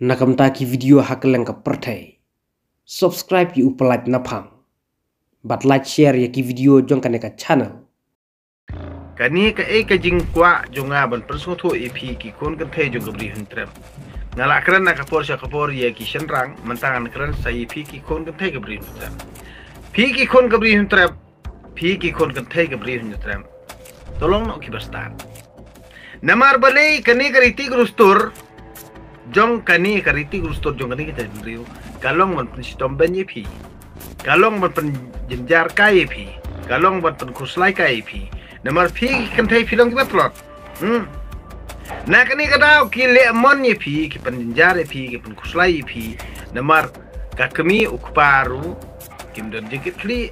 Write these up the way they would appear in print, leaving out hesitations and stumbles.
Nakamtaki video hakeleng ka pertai. Subscribe ki upalike napang. But like share ya ki video jong kaneka channel. Kani ka jing kwa jonga ban perso tho EP ki kon kan the jong gabri huntrem. Ngala kran na kapor sha kapor ya ki shenrang mantangan kran sa EP ki kon kan the gabri huntrem. Pi ki kon gabri huntrem. Pi ki kon kan the gabri huntrem. Tolong no ki bastan. Namar balai kani kariti grustur jong kani kariti grustur jong kani kita beriu kalong man pensitom banyi pi kalong man penjenjar kai pi kalong man penkuslai kai pi namar pi kan thai filong kita plot na kani kadau ki le mon ye pi ki penjenjar pi ki penkuslai pi namar kakami ukparu kim don jikit kli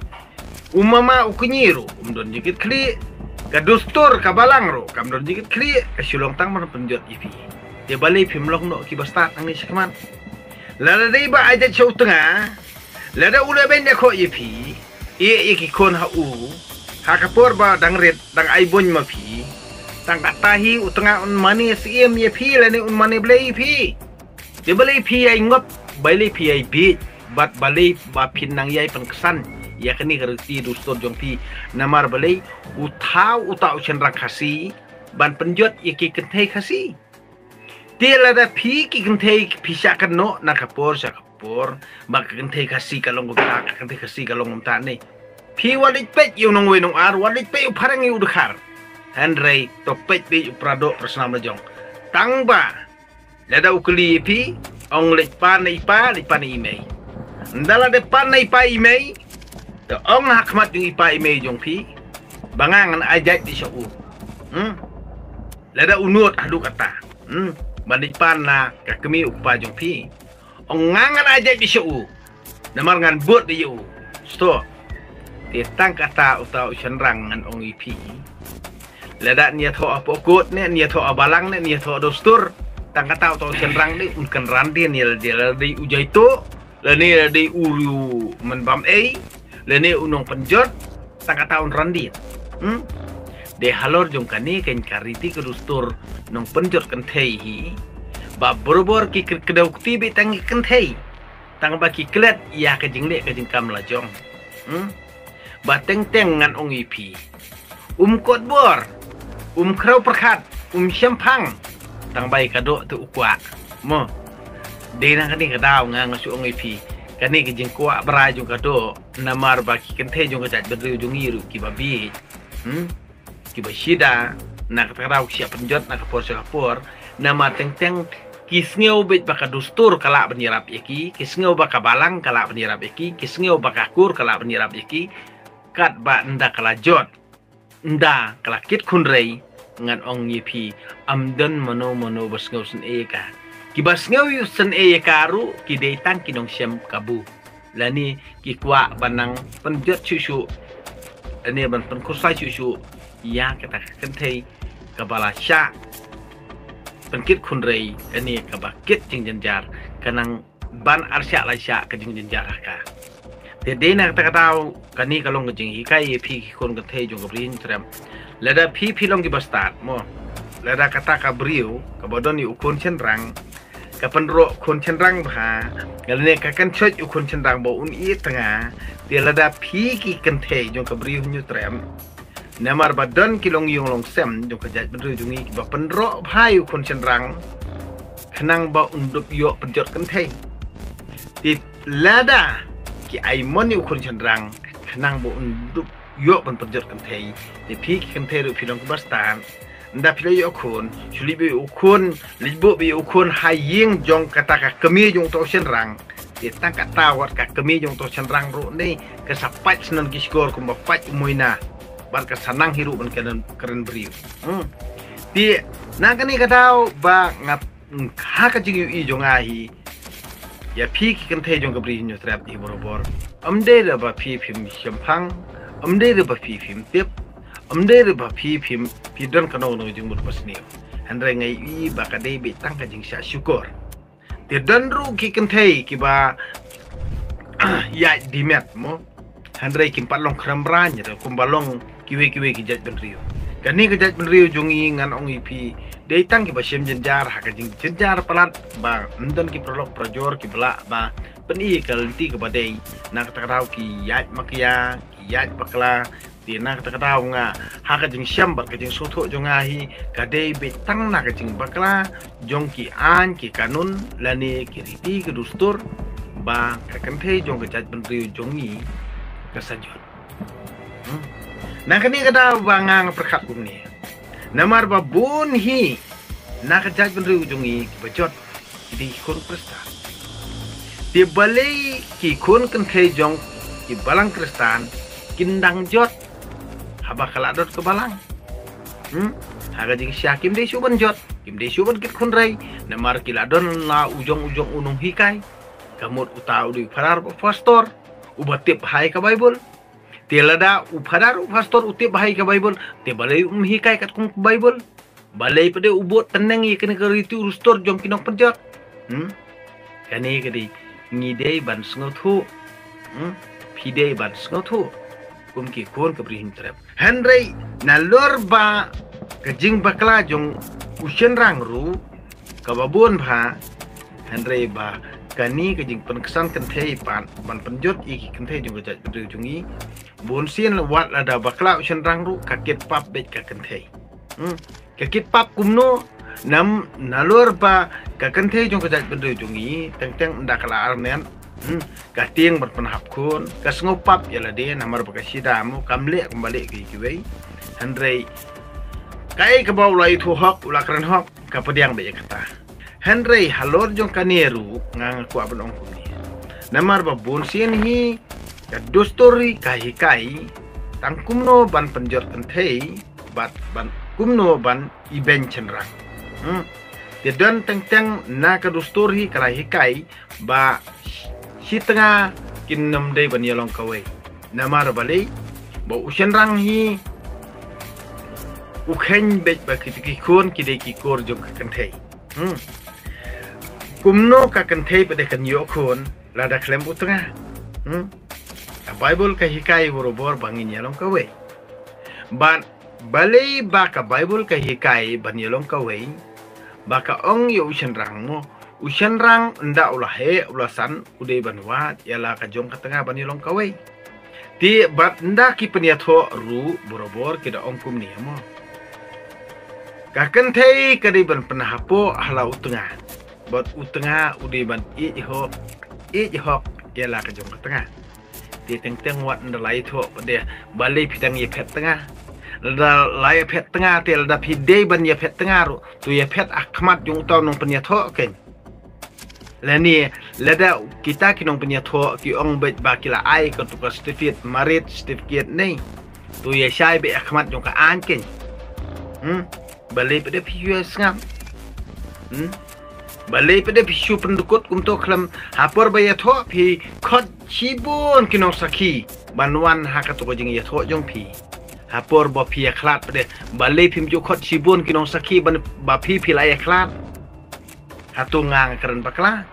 umama ukunyiru don jikit kli kadustur kabalang ro kam don jikit kli kasulong tang man penjot pi dia balik pimlong no ki bastat ang ni sakman lada dei ba aja chau tengah lada ula ben dia ko yepi e ki kon ha u ha kapor ba dang red dang ai bon ma pi tang katahi utengah un mani sim yepi la ni un mani blei pi dia balik pi ai ngop balik pi ai bi bat balik ba pin nang yai pen kesan ya kini kerti dustor jong pi namar balik utau cendra kasi ban penjot ye ki kentai kasi dia lada pi ki kentai pisah kan no nak kapor mak kentai kasi kalong gua kentai kasi kalong umta ni pi walit pet yung nong wenong ar walit pet yung parang yung udakar Henry to pet be yung prado personal jong tangba lada ukuli pi ong lipan na imay ndala de pan na ipa imay to ong hakmat yung ipa imay jong pi bangangan ajat di siya lada unut hadu kata Banipan na kakami upa jong pi. Ong ngangan aja di siu. Namar ngan buat di siu. Sto. Tang kata utau shenrang ngan ong ipi. Lada niat ho apa kot ne niat ho abalang ne niat ho dostur. Tang kata utau shenrang ni unkan randi ni dia di ujai to. Lani di uru menbam lani unong penjot. Tang kata un randi. De halor jong kani ken kariti kedustur nong penjot kan thei ba borobor ki kedau kti be tang kan thei tang ba ki klet ya ke jingle ke jingkam la jong ba teng ngan ong ipi kot bor krau perkhat syampang tang bai kado tu ukwa mo de nang kani kadau ngang su ong ipi kani ke jingkwa bra jong kado namar ba ki kan thei jong ka jat bedru jong iru ki babi Kibashida nak terau siap penjot nak kapor nama teng kisngeu bet baka dustur kala penyirap iki kisngeu baka balang kala penyirap iki kisngeu baka kur kala penyirap iki kat ba nda kala jot nda kala kit kunrei ngan ong yipi amdan mono basngeu sen eka kibasngeu yu sen ekaru kidetang kinong syam kabu lani kikwa banang penjot susu ini ban penkursai susu ya kita kentai kabala sya penkit kunrei ini kabakit jing jenjar kanang ban arsya la sya ke jing jenjar ka de na kata tahu kani kalong jing hikai pi kon kentai jong gabrin tram lada pi long gi bastat mo lada kata kabriu kabodon yu ukun cenrang kapenro kun cenrang bha galne kakan choj ukun cenrang bo un i tengah dia lada pi ki kentai jong kabriu nyu tram namar badan kilong yung long sem jong kajat bedru jungi ba penro bhai ukun cenrang kenang ba unduk yo penjot kentai di lada ki aimon ukun cenrang kenang ba unduk yo penjot kentai di pi kentai ru pilong kubastan nda pilai ukun suli bi ukun libo bi ukun haying jong kata kami jong to cenrang di tang kata wat kami jong to cenrang ru ni kesapat senon kiskor kumba pat umuina ban kesanang hiru ban keren beriu di nangkani katau ba ngap ha ka jing i jong ahi ya pi ki kan the jong ka bri nyu trap di borobor amde da ba pi phim syampang amde da ba pi phim tip amde da ba pi don kano no jing mut pasni andre ngai i ba ka dei be tang ka jing sya syukur di dan ru ki kan the ki ba ya dimet mo andre kim palong krambran ya kumbalong kiwe ki jat benriu kani ke jat benriu jungi ngan ong ipi Dia tang ki basim jenjar haka jing jenjar pelat ba enten ki prolog projor ki bela ba peni kalti ke badai nak takau ki yat makia ki yat bakla di nak takau nga haka jing syam ba jing soto jonga hi kadai be tang nak jing bakla jong ki an ki kanun lani ki riti ke dustur ba kakante jong ke jat bentri jongi kesajut. Nak ni kada bangang perkat kumni. Namar babun hi nak jat bentri jongi bejot di kon prestan. Di balai ki kun kante jong ki balang kristan kindang jot haba kaladot ke balang. Haga jing syakim de suban jot kim de suban kit kun rai namar kiladon la ujong unung hikai kamut utau di parar pastor ubatip hai ka bible telada upadar pastor utip hai ka bible te balai hikai kat kun bible balai pade ubot teneng ye kena keriti urustor jong kinok penjot kani kedi ngidei ban sngotu pidei ban sngotu kumki kon kebrihin trap Henry nalor ba kejing bakla jong usian rangru kababun ba Henry ba kani kejing penkesan kentei ban penjot iki kentei jong kejat bedeu jongi bun sien lewat lada bakla usian rangru kaket pap bet ka kentei kaket pap kumno nam nalor ba ka kentei jong kejat bedeu jongi teng ndakala arnen kating berpenahap kun kasngopap yala dia namar bakasidamu kamle kembali ke kiwei Henry kai ke bau lai tu hok ulakran hok kapediang be kata Henry halor jong kaneru ngang ku abon ong kuni namar babun sien hi kadustori kai tangkumno ban penjot kentei bat ban kumno ban iben cenrang Tidan teng na kadustori kalai hikai ba si tengah kinam day banyalong kawai namar balai ba usian rang hi ukhen bet ba kitikikon kidai kikor jong kakantei kumno kakantei pada kanyo kon lada klem utengah bible ka hikai borobor bangin yalong kawai ban balai ba ka bible ka hikai banyalong kawai ba ka ong yo usian rang mo usian rang nda ulahe ulasan ude banwa yala kajong katengah bani long kawai ti bat nda ki peniatho ru borobor kida ongkum ni mo kaken thei kadi ban penahapo hala utengah bat utengah ude ban i hok yala kajong katengah ti teng wat nda lai tho de balai pidang ye phet tengah nda lai phet tengah ti nda pidei ban ye phet tengah ru tu ye phet akhmat jung taw nong peniatho ken lani lada kita kinong penyato ki ong bet bakila ai ko tuka certificate marit certificate nei tu ye sai be akhmat jong ka an ken balai pada piu ngam balai pada piu pendukut kumto klam hapor ba yato pi khot chibon kinong saki banwan hakato ko jing yato jong pi hapor ba pi khlat pada balai pim jo khot chibon kinong saki ban ba pi lai khlat hatu ngang keren bakla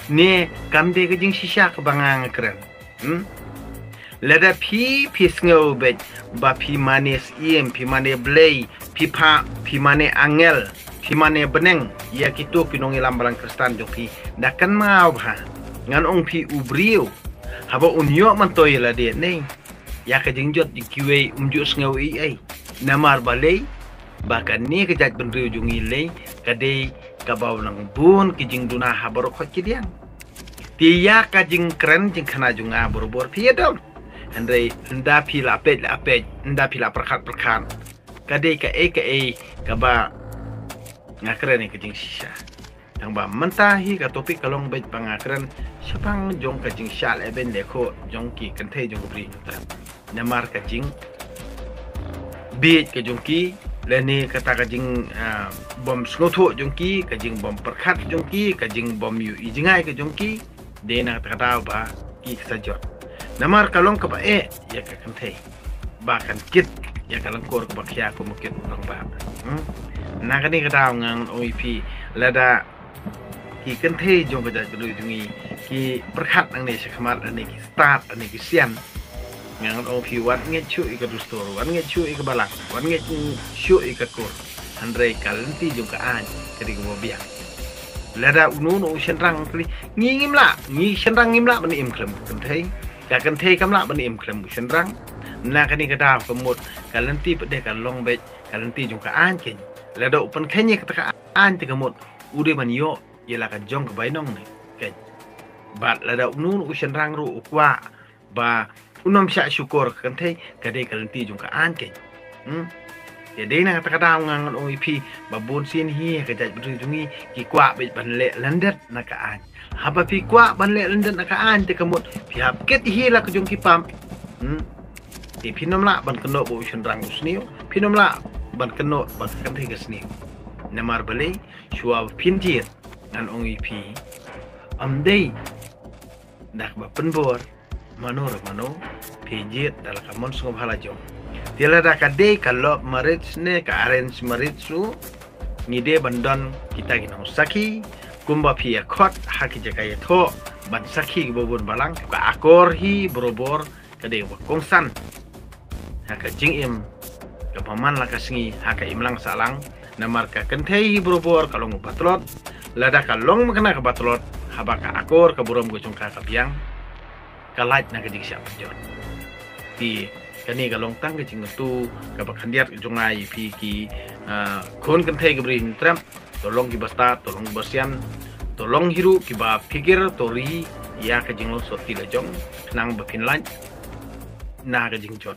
ni kamde ke jing sisa ke bangang keren lada pi sngo bet ba pi manis iem pi mane blay pi mane angel pi mane beneng ya kitu kinong ilam balang kristan joki dakan mau ba ngan ong pi ubrio haba unyo mantoy la de nei ya ke jing jot di kiwe umju sngo i ai namar balai bahkan ni kejat bendri jungi lei kadai kabau nang bun kijing duna habar khot kidian tiya kajing keren jing khana junga borobor piedom Henry nda pila apet nda pila perkhat kadai ka e kaba ngakren ni kijing sisa tang ba mentahi ka topik kalong bet pangakren sapang jong kajing syal eben leko jong ki kenthe jong bri namar kajing bit ka jong ki leni kata kajing bom sloto jongki kajing bom perkat jongki kajing bom yu ijingai ke jongki dena kata ba ki sajot namar kalong ka ba ya ka kantei ba kan kit ya kalong kor ka bakya ko mukit nang ba na kani kata ngang oip lada ki kantei jong ka jadu jungi ki perkat nang ne sakmat ane ki start ane ki sian ngang opi wat nge chu ika dustor wan nge chu ika balak wan nge chu ika kur Andre kalenti jung ka an kering mo biang lada unu no shenrang kli ngim la ngi shenrang ngim la bani im klem kan thei ka kan thei kam la bani im klem shenrang na kani ka da kemut kalenti pede ka long bet kalenti jung ka an ken lada upan kenya ka an te kemut ude man yo yela ka jong ka bainong ne ken bat lada unu no shenrang ru ukwa ba unom sya syukur kan thei ka de kalenti jung ka an ken jadi nak kata kata ngangan OIP babun sin hi kejat berjungi ki kuak bet banlek landet nakaan haba pi kuak banlek landet nakaan te kemut pi hap ket hi la kejung ki pam ti pinom la ban keno bo shenrang usniu pinom la ban keno ban kan thi gesniu namar bale shua pintir nan OIP amdei dak ba penbor mano pijit dalam kamon sungguh halajong Tila dah kadai kalau marriage ne ka arrange marriage su ngide bandon kita ginang saki kumba pia khot haki jaga tho ban saki bobon balang ka akor hi borobor kadai wa kongsan haka jing im ka paman la kasngi haka imlang salang namar ka kenthei borobor kalong batlot lada kalong makna ka batlot haba ka akor ka borom go chungka ka biang kalait na kadik siap jot di kani kalong tang ke tu ka bakhandiat jungai pi ki kon kan thai gabrin tram tolong ki basta tolong basian tolong hiru ki ba fikir tori ya ka jinglo soti la jong nang ba pinlan na ka jing jot